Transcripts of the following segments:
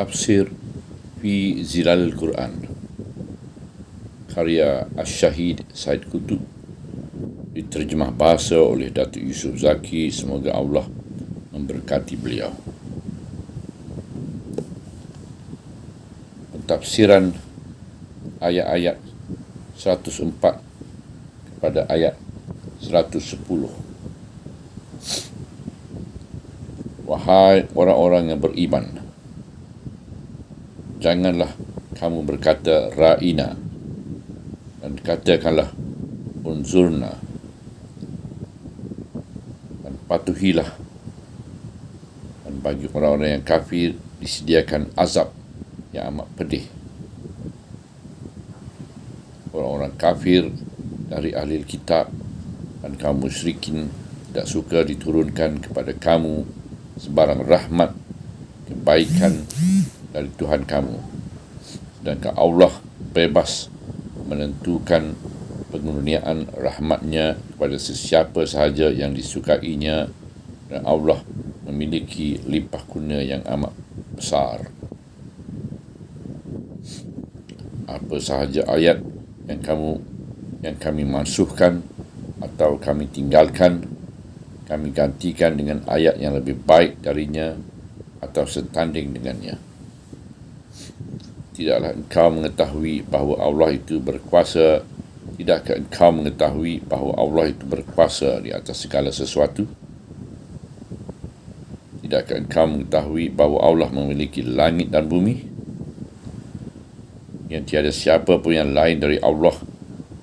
Tafsir fi Zilalil Quran, karya Asy-Syahid Said Qutb, diterjemah bahasa oleh Datuk Yusof Zaki. Semoga Allah memberkati beliau. Pentafsiran ayat-ayat 104 kepada ayat 110. Wahai orang-orang yang beriman, janganlah kamu berkata ra'ina, dan katakanlah unzurna, dan patuhilah. Dan bagi orang-orang yang kafir disediakan azab yang amat pedih. Orang-orang kafir dari ahli kitab dan kaum musyrikin tidak suka diturunkan kepada kamu sebarang rahmat kebaikan dari Tuhan kamu, sedangkan Allah bebas menentukan pengurniaan rahmatnya kepada sesiapa sahaja yang disukainya, dan Allah memiliki limpah kurnia yang amat besar. Apa sahaja ayat yang kami mansuhkan atau kami tinggalkan, kami gantikan dengan ayat yang lebih baik darinya atau setanding dengannya. Tidaklah engkau mengetahui bahawa Allah itu berkuasa? Tidakkah engkau mengetahui bahawa Allah itu berkuasa di atas segala sesuatu? Tidakkah engkau mengetahui bahawa Allah memiliki langit dan bumi? Yang tiada siapa pun yang lain dari Allah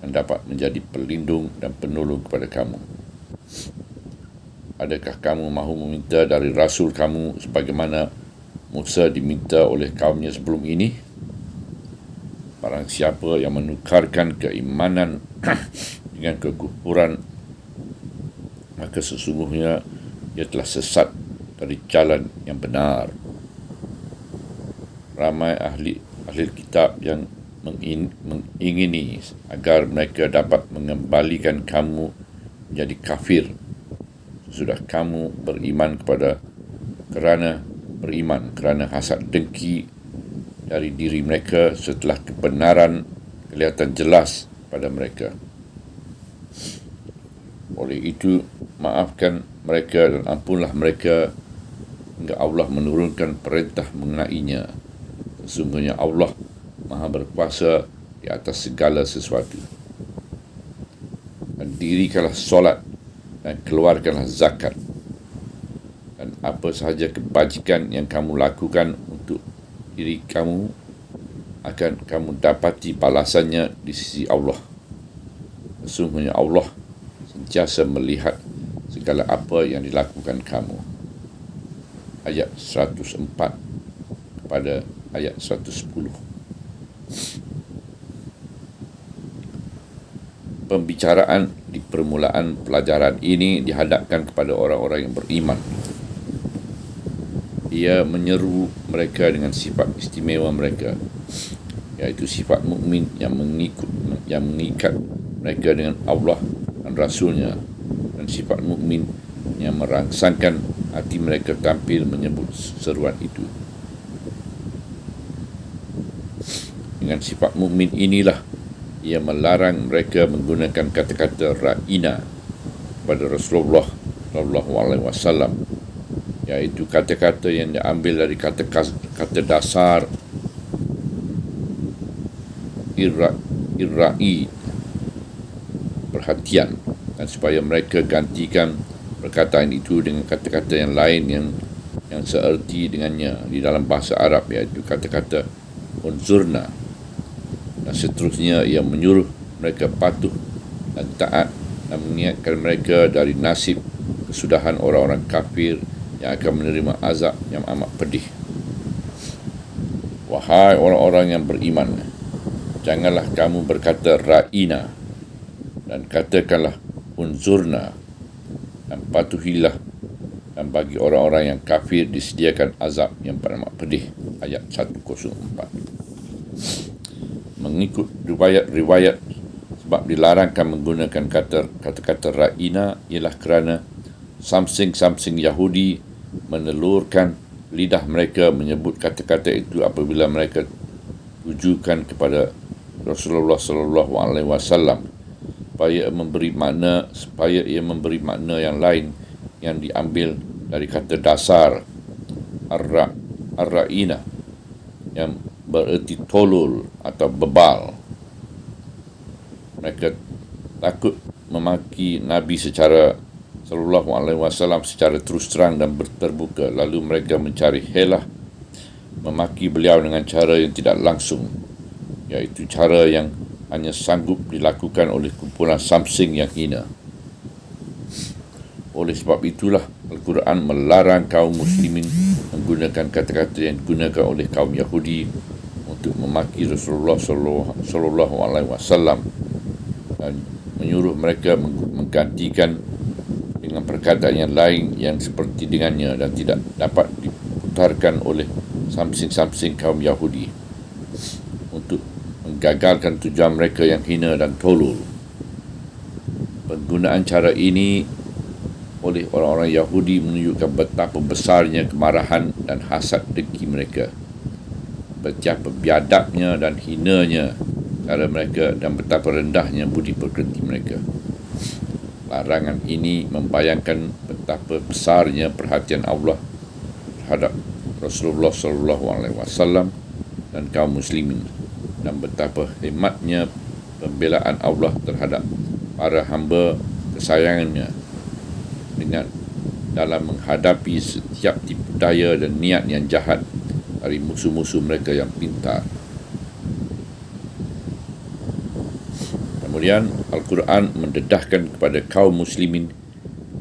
yang dapat menjadi pelindung dan penolong kepada kamu. Adakah kamu mahu meminta dari Rasul kamu sebagaimana Musa diminta oleh kaumnya sebelum ini? Barang siapa yang menukarkan keimanan dengan kekufuran, maka sesungguhnya ia telah sesat dari jalan yang benar. Ramai ahli kitab yang mengingini agar mereka dapat mengembalikan kamu menjadi kafir sudah kamu beriman kerana hasad dengki dari diri mereka setelah kebenaran kelihatan jelas pada mereka. Oleh itu, maafkan mereka dan ampunlah mereka hingga Allah menurunkan perintah mengenainya. Sesungguhnya Allah Maha berkuasa di atas segala sesuatu. Dan dirikanlah solat dan keluarkanlah zakat, dan apa sahaja kebajikan yang kamu lakukan untuk diri kamu akan kamu dapati balasannya di sisi Allah. Sesungguhnya Allah sentiasa melihat segala apa yang dilakukan kamu. Ayat 104 kepada ayat 110. Pembicaraan di permulaan pelajaran ini dihadapkan kepada orang-orang yang beriman. Ia menyeru mereka dengan sifat istimewa mereka, iaitu sifat mukmin yang mengikat mereka dengan Allah dan Rasulnya, dan sifat mukmin yang merangsangkan hati mereka tampil menyebut seruan itu. Dengan sifat mukmin inilah ia melarang mereka menggunakan kata-kata ra'ina pada Rasulullah SAW, iaitu kata-kata yang diambil dari kata dasar irra'i, perhatian, dan supaya mereka gantikan perkataan itu dengan kata-kata yang lain yang seerti dengannya di dalam bahasa Arab, iaitu kata-kata unzurna. Dan seterusnya ia menyuruh mereka patuh dan taat dan mengingatkan mereka dari nasib kesudahan orang-orang kafir yang akan menerima azab yang amat pedih. Wahai orang-orang yang beriman, janganlah kamu berkata ra'ina, dan katakanlah unzurna, dan patuhilah. Dan bagi orang-orang yang kafir disediakan azab yang amat pedih. Ayat 104. Mengikut riwayat sebab dilarangkan menggunakan kata-kata ra'ina ialah kerana samsing-samsing Yahudi menelurkan lidah mereka menyebut kata-kata itu apabila mereka tujukan kepada Rasulullah sallallahu alaihi wasallam, supaya ia memberi makna yang lain yang diambil dari kata dasar ar-ra'ina yang bererti tolol atau bebal. Mereka takut memaki Nabi sallallahu alaihi wasallam secara terus terang dan terbuka, lalu mereka mencari helah memaki beliau dengan cara yang tidak langsung, iaitu cara yang hanya sanggup dilakukan oleh kumpulan samsing yang hina. Oleh sebab itulah Al-Quran melarang kaum muslimin menggunakan kata-kata yang digunakan oleh kaum Yahudi untuk memaki Rasulullah sallallahu alaihi wasallam dan menyuruh mereka menggantikan dengan perkataan yang lain yang seperti dengannya dan tidak dapat diputarkan oleh samsing-samsing kaum Yahudi untuk menggagalkan tujuan mereka yang hina dan tolol. Penggunaan cara ini oleh orang-orang Yahudi menunjukkan betapa besarnya kemarahan dan hasad dengki mereka, betapa biadabnya dan hinanya cara mereka, dan betapa rendahnya budi pekerti mereka. Larangan ini membayangkan betapa besarnya perhatian Allah terhadap Rasulullah sallallahu alaihi wasallam dan kaum muslimin, dan betapa hematnya pembelaan Allah terhadap para hamba kesayangannya dengan dalam menghadapi setiap tipu daya dan niat yang jahat dari musuh-musuh mereka yang pintar. Kemudian Al-Quran mendedahkan kepada kaum muslimin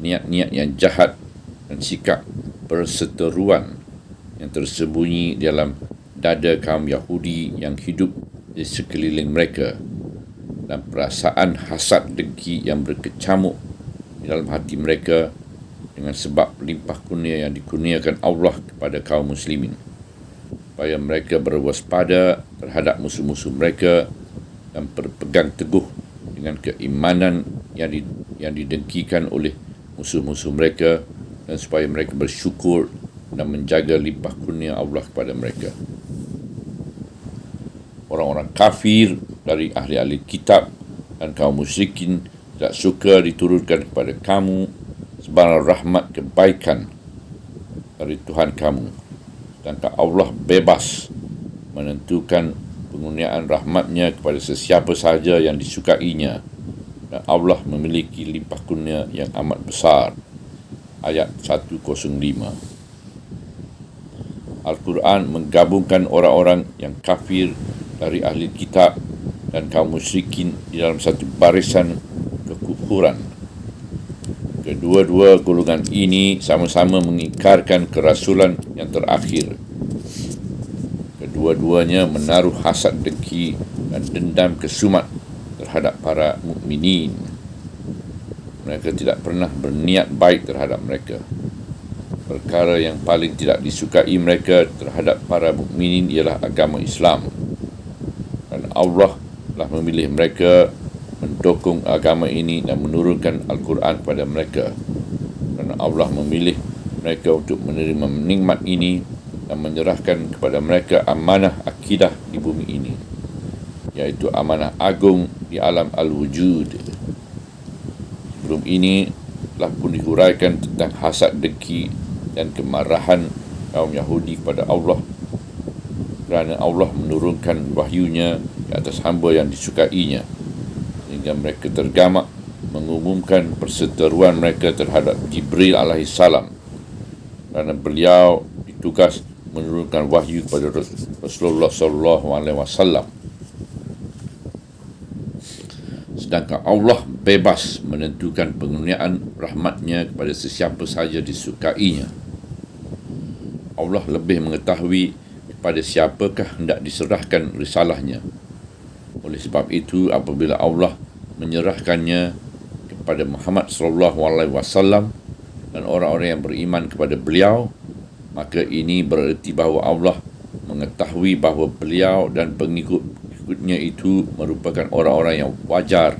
niat-niat yang jahat dan sikap perseteruan yang tersembunyi dalam dada kaum Yahudi yang hidup di sekeliling mereka, dan perasaan hasad dengki yang berkecamuk di dalam hati mereka dengan sebab limpah kurnia yang dikurniakan Allah kepada kaum muslimin, supaya mereka berwaspada terhadap musuh-musuh mereka dan berpegang teguh dengan keimanan yang didengkikan oleh musuh-musuh mereka, dan supaya mereka bersyukur dan menjaga limpah kurnia Allah kepada mereka. Orang-orang kafir dari ahli-ahli kitab dan kaum musyrikin tidak suka diturunkan kepada kamu sebarang rahmat kebaikan dari Tuhan kamu, sedangkan Allah bebas menentukan pengurniaan rahmatnya kepada sesiapa sahaja yang disukainya, dan Allah memiliki limpah kurnia yang amat besar. Ayat 105. Al-Quran menggabungkan orang-orang yang kafir dari ahli kitab dan kaum musyrikin di dalam satu barisan kekufuran. Kedua-dua golongan ini sama-sama mengikarkan kerasulan yang terakhir. Kedua-duanya menaruh hasad dengki dan dendam kesumat terhadap para mukminin. Mereka tidak pernah berniat baik terhadap mereka. Perkara yang paling tidak disukai mereka terhadap para mukminin ialah agama Islam, dan Allah telah memilih mereka mendukung agama ini dan menurunkan Al-Quran kepada mereka, dan Allah memilih mereka untuk menerima nikmat ini dan menyerahkan kepada mereka amanah akidah di bumi ini, iaitu amanah agung di alam al-wujud. Sebelum ini telah pun dihuraikan tentang hasad dengki dan kemarahan kaum Yahudi kepada Allah kerana Allah menurunkan wahyunya di atas hamba yang disukainya, sehingga mereka tergamak mengumumkan perseteruan mereka terhadap Jibril alaihissalam kerana beliau ditugas menurunkan wahyu kepada Rasulullah sallallahu alaihi wasallam, sedangkan Allah bebas menentukan pengurniaan rahmatnya kepada sesiapa sahaja disukainya. Allah lebih mengetahui kepada siapakah hendak diserahkan risalahnya. Oleh sebab itu, apabila Allah menyerahkannya kepada Muhammad sallallahu alaihi wasallam dan orang-orang yang beriman kepada beliau, maka ini bererti bahawa Allah mengetahui bahawa beliau dan pengikut-pengikutnya itu merupakan orang-orang yang wajar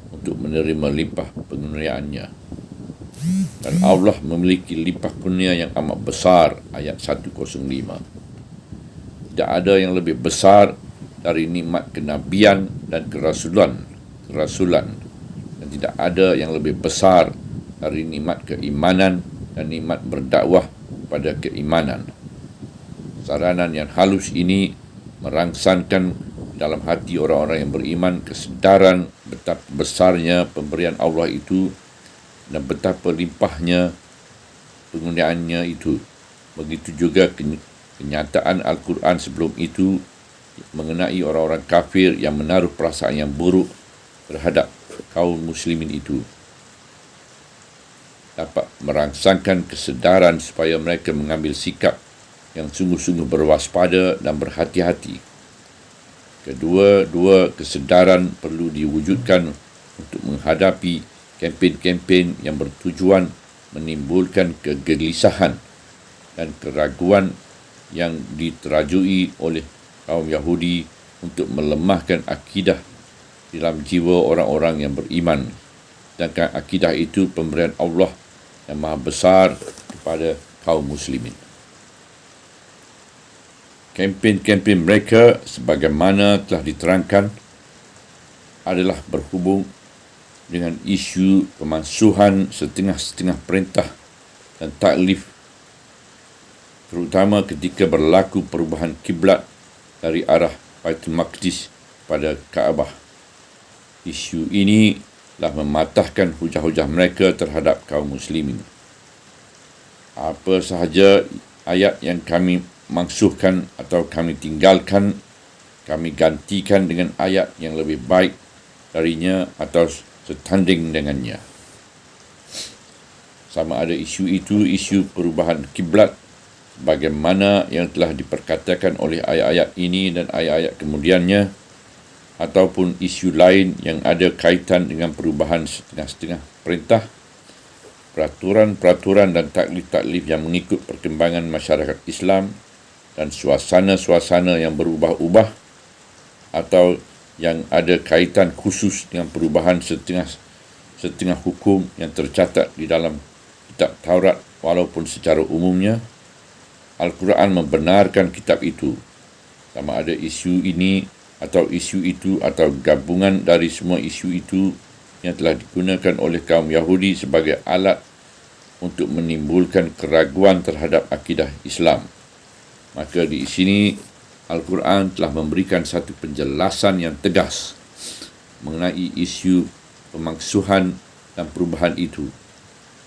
untuk menerima limpah pengurniaannya. Dan Allah memiliki limpah kurnia yang amat besar. Ayat 105. Tidak ada yang lebih besar dari nikmat kenabian dan kerasulan. Dan tidak ada yang lebih besar dari nikmat keimanan dan nikmat berdakwah pada keimanan. Saranan yang halus ini merangsangkan dalam hati orang-orang yang beriman kesedaran betapa besarnya pemberian Allah itu dan betapa limpahnya penggunaannya itu. Begitu juga kenyataan Al-Quran sebelum itu mengenai orang-orang kafir yang menaruh perasaan yang buruk terhadap kaum muslimin itu dapat merangsangkan kesedaran supaya mereka mengambil sikap yang sungguh-sungguh berwaspada dan berhati-hati. Kedua-dua kesedaran perlu diwujudkan untuk menghadapi kempen-kempen yang bertujuan menimbulkan kegelisahan dan keraguan yang diterajui oleh kaum Yahudi untuk melemahkan akidah dalam jiwa orang-orang yang beriman. Sedangkan akidah itu pemberian Allah yang maha besar kepada kaum muslimin. Kempen-kempen mereka sebagaimana telah diterangkan adalah berhubung dengan isu pemansuhan setengah-setengah perintah dan taklif, terutama ketika berlaku perubahan kiblat dari arah Baitul Maqdis pada Kaabah. Isu ini telah mematahkan hujah-hujah mereka terhadap kaum muslimin. Apa sahaja ayat yang kami mansuhkan atau kami tinggalkan, kami gantikan dengan ayat yang lebih baik darinya atau setanding dengannya. Sama ada isu itu isu perubahan kiblat bagaimana yang telah diperkatakan oleh ayat-ayat ini dan ayat-ayat kemudiannya, ataupun isu lain yang ada kaitan dengan perubahan setengah-setengah perintah, peraturan-peraturan dan taklif-taklif yang mengikut perkembangan masyarakat Islam dan suasana-suasana yang berubah-ubah, atau yang ada kaitan khusus dengan perubahan setengah hukum yang tercatat di dalam kitab Taurat walaupun secara umumnya Al-Quran membenarkan kitab itu. Sama ada isu ini atau isu itu atau gabungan dari semua isu itu yang telah digunakan oleh kaum Yahudi sebagai alat untuk menimbulkan keraguan terhadap akidah Islam. Maka di sini Al-Quran telah memberikan satu penjelasan yang tegas mengenai isu pemaksuhan dan perubahan itu,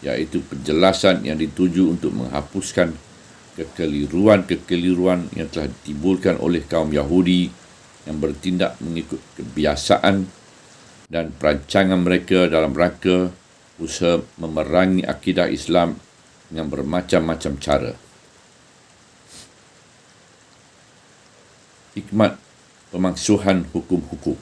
iaitu penjelasan yang dituju untuk menghapuskan kekeliruan-kekeliruan yang telah ditimbulkan oleh kaum Yahudi yang bertindak mengikut kebiasaan dan perancangan mereka dalam rangka usaha memerangi akidah Islam dengan bermacam-macam cara. Hikmat pemaksuhan hukum-hukum.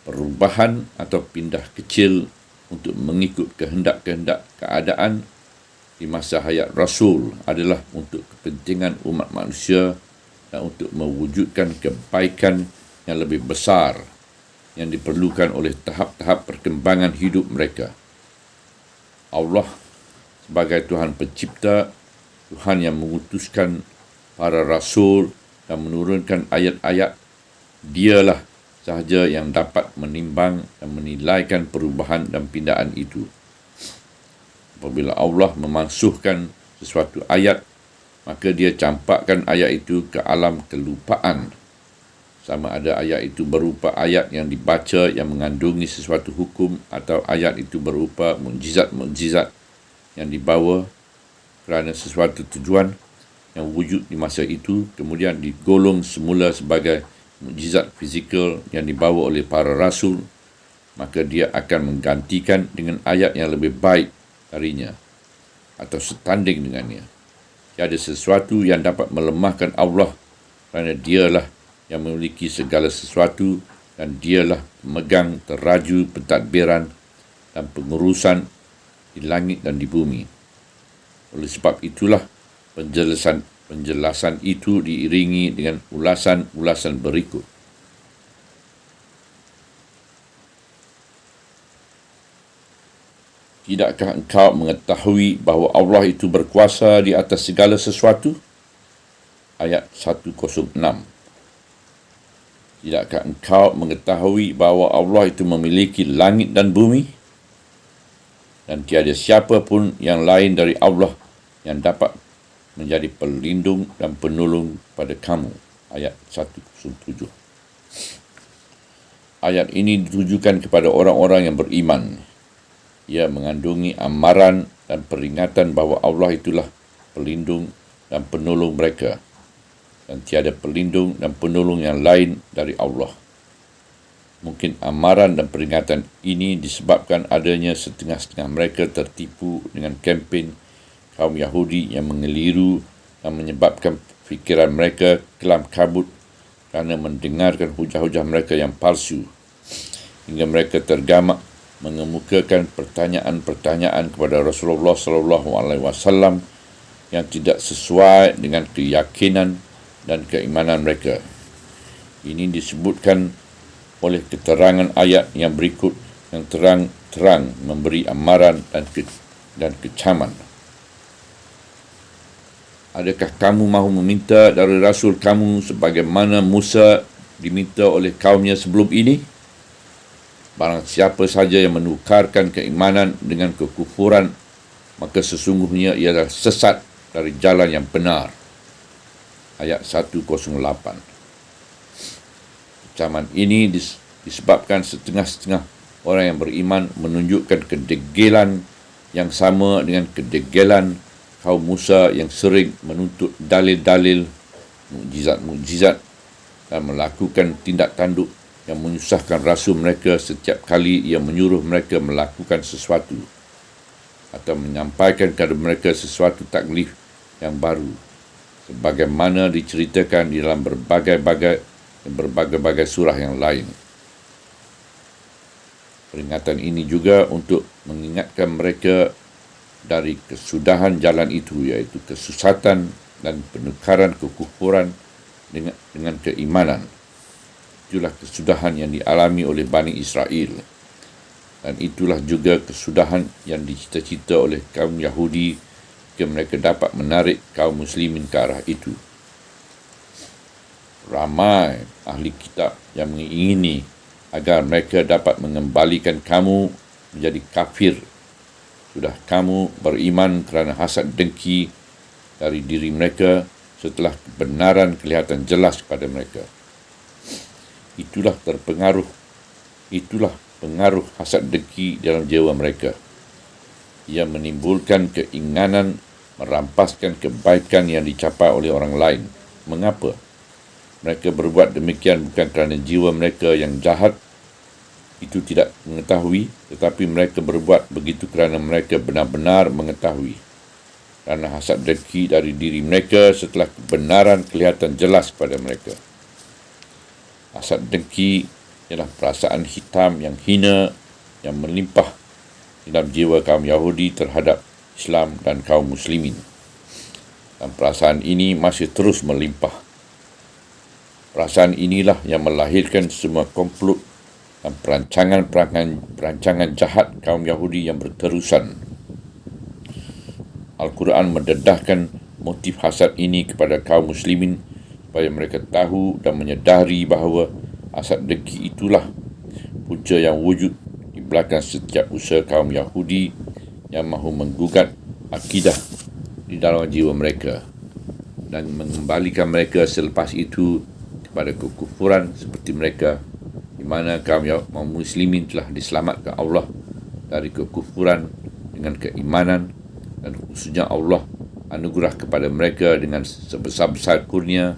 Perubahan atau pindah kecil untuk mengikut kehendak-kehendak keadaan di masa hayat Rasul adalah untuk kepentingan umat manusia dan untuk mewujudkan kebaikan yang lebih besar yang diperlukan oleh tahap-tahap perkembangan hidup mereka. Allah sebagai Tuhan pencipta, Tuhan yang mengutuskan para rasul dan menurunkan ayat-ayat, dialah sahaja yang dapat menimbang dan menilaikan perubahan dan pindaan itu. Apabila Allah memansuhkan sesuatu ayat, maka dia campakkan ayat itu ke alam kelupaan. Sama ada ayat itu berupa ayat yang dibaca yang mengandungi sesuatu hukum atau ayat itu berupa mukjizat-mukjizat yang dibawa kerana sesuatu tujuan yang wujud di masa itu, kemudian digolong semula sebagai mukjizat fizikal yang dibawa oleh para rasul, maka dia akan menggantikan dengan ayat yang lebih baik darinya atau setanding dengannya. Tiada sesuatu yang dapat melemahkan Allah kerana dialah yang memiliki segala sesuatu dan dialah pemegang teraju pentadbiran dan pengurusan di langit dan di bumi. Oleh sebab itulah penjelasan itu diiringi dengan ulasan-ulasan berikut. Tidakkah engkau mengetahui bahawa Allah itu berkuasa di atas segala sesuatu? Ayat 106. Tidakkah engkau mengetahui bahawa Allah itu memiliki langit dan bumi? Dan tiada siapa pun yang lain dari Allah yang dapat menjadi pelindung dan penolong pada kamu. Ayat 107. Ayat ini ditujukan kepada orang-orang yang beriman. Ia mengandungi amaran dan peringatan bahawa Allah itulah pelindung dan penolong mereka, dan tiada pelindung dan penolong yang lain dari Allah. Mungkin amaran dan peringatan ini disebabkan adanya setengah-setengah mereka tertipu dengan kempen kaum Yahudi yang mengeliru dan menyebabkan fikiran mereka kelam kabut kerana mendengarkan hujah-hujah mereka yang palsu, hingga mereka tergamak mengemukakan pertanyaan-pertanyaan kepada Rasulullah SAW yang tidak sesuai dengan keyakinan dan keimanan mereka. Ini disebutkan oleh keterangan ayat yang berikut yang terang-terang memberi amaran dan kecaman. Adakah kamu mahu meminta dari Rasul kamu sebagaimana Musa diminta oleh kaumnya sebelum ini? Barang siapa saja yang menukarkan keimanan dengan kekufuran, maka sesungguhnya ia adalah sesat dari jalan yang benar. Ayat 108. Ancaman ini disebabkan setengah-setengah orang yang beriman menunjukkan kedegilan yang sama dengan kedegilan kaum Musa yang sering menuntut dalil-dalil, mukjizat-mukjizat dan melakukan tindak tanduk yang menyusahkan rasul mereka setiap kali ia menyuruh mereka melakukan sesuatu atau menyampaikan kepada mereka sesuatu taklif yang baru, sebagaimana diceritakan di dalam berbagai-bagai surah yang lain. Peringatan ini juga untuk mengingatkan mereka dari kesudahan jalan itu, iaitu kesesatan dan penukaran kekufuran dengan keimanan. Itulah kesudahan yang dialami oleh Bani Israel. Dan itulah juga kesudahan yang dicita-cita oleh kaum Yahudi jika mereka dapat menarik kaum muslimin ke arah itu. Ramai ahli kitab yang mengingini agar mereka dapat mengembalikan kamu menjadi kafir. Sudah kamu beriman kerana hasad dengki dari diri mereka setelah kebenaran kelihatan jelas kepada mereka. Itulah pengaruh hasad dengki dalam jiwa mereka. Ia menimbulkan keinginan merampaskan kebaikan yang dicapai oleh orang lain. Mengapa? Mereka berbuat demikian bukan kerana jiwa mereka yang jahat itu tidak mengetahui, tetapi mereka berbuat begitu kerana mereka benar-benar mengetahui. Kerana hasad dengki dari diri mereka setelah kebenaran kelihatan jelas kepada mereka. Hasad dengki ialah perasaan hitam yang hina yang melimpah dalam jiwa kaum Yahudi terhadap Islam dan kaum muslimin. Dan perasaan ini masih terus melimpah. Perasaan inilah yang melahirkan semua komplot dan perancangan jahat kaum Yahudi yang berterusan. Al-Quran mendedahkan motif hasad ini kepada kaum muslimin supaya mereka tahu dan menyedari bahawa hasad dengki itulah punca yang wujud di belakang setiap usaha kaum Yahudi yang mahu menggugat akidah di dalam jiwa mereka dan mengembalikan mereka selepas itu kepada kekufuran seperti mereka, di mana kaum muslimin telah diselamatkan Allah dari kekufuran dengan keimanan, dan khususnya Allah anugerah kepada mereka dengan sebesar-besar kurnia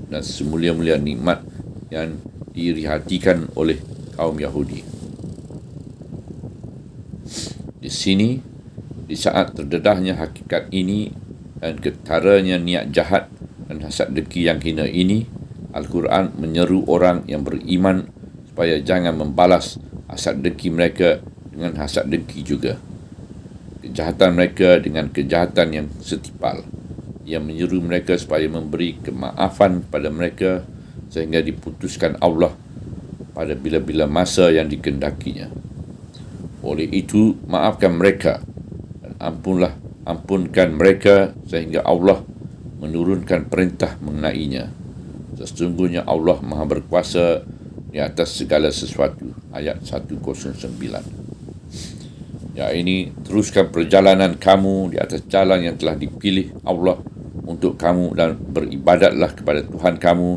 dan semulia-mulia nikmat yang dirihatikan oleh kaum Yahudi. Di sini, di saat terdedahnya hakikat ini dan ketaranya niat jahat dan hasad dengki yang hina ini, Al-Quran menyeru orang yang beriman supaya jangan membalas hasad dengki mereka dengan hasad dengki juga. Kejahatan mereka dengan kejahatan yang setipal. Ia menyeru mereka supaya memberi kemaafan kepada mereka sehingga diputuskan Allah pada bila-bila masa yang dikehendakinya. Oleh itu, maafkan mereka dan ampunkan mereka sehingga Allah menurunkan perintah mengenainya. Sesungguhnya Allah Maha Berkuasa di atas segala sesuatu. Ayat 109. Ya, ini teruskan perjalanan kamu di atas jalan yang telah dipilih Allah untuk kamu dan beribadatlah kepada Tuhan kamu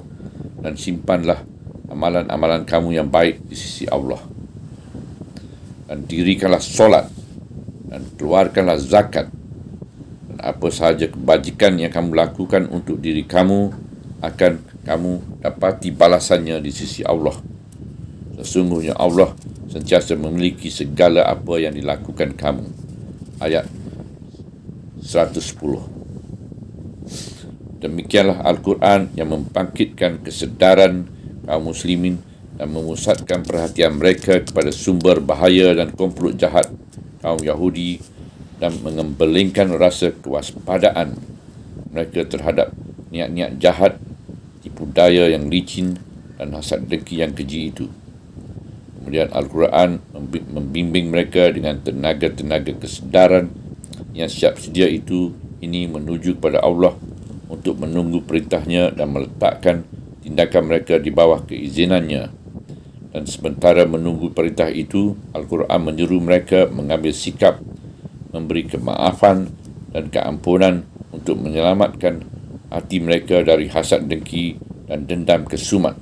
dan simpanlah amalan-amalan kamu yang baik di sisi Allah. Dan dirikanlah solat dan keluarkanlah zakat, dan apa sahaja kebajikan yang kamu lakukan untuk diri kamu akan kamu dapati balasannya di sisi Allah. Sesungguhnya Allah sentiasa memiliki segala apa yang dilakukan kamu. Ayat 110. Demikianlah Al-Quran yang membangkitkan kesedaran kaum muslimin dan memusatkan perhatian mereka kepada sumber bahaya dan komplot jahat kaum Yahudi dan mengembelingkan rasa kewaspadaan mereka terhadap niat-niat jahat, tipu daya yang licin dan hasad dengki yang keji itu. Kemudian Al-Quran membimbing mereka dengan tenaga-tenaga kesedaran yang siap sedia itu ini menuju kepada Allah untuk menunggu perintahnya dan meletakkan tindakan mereka di bawah keizinannya. Dan sementara menunggu perintah itu, Al-Quran menyeru mereka mengambil sikap, memberi kemaafan dan keampunan untuk menyelamatkan hati mereka dari hasad dengki dan dendam kesumat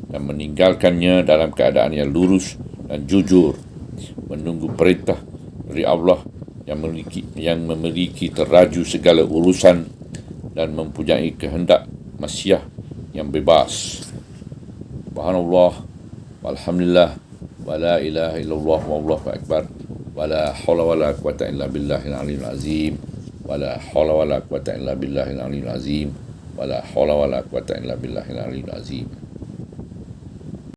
dan meninggalkannya dalam keadaan yang lurus dan jujur, menunggu perintah dari Allah yang memiliki teraju segala urusan dan mempunyai kehendak masyiah yang bebas. Subhanallah, walhamdulillah, wa la ilaha illallah, wallahu akbar, wa la hawla wa la quwata illa billahil aliyyil azim, wa la hawla wa la quwata illa billahil aliyyil azim, wa la hawla wa la quwata illa billahil aliyyil azim.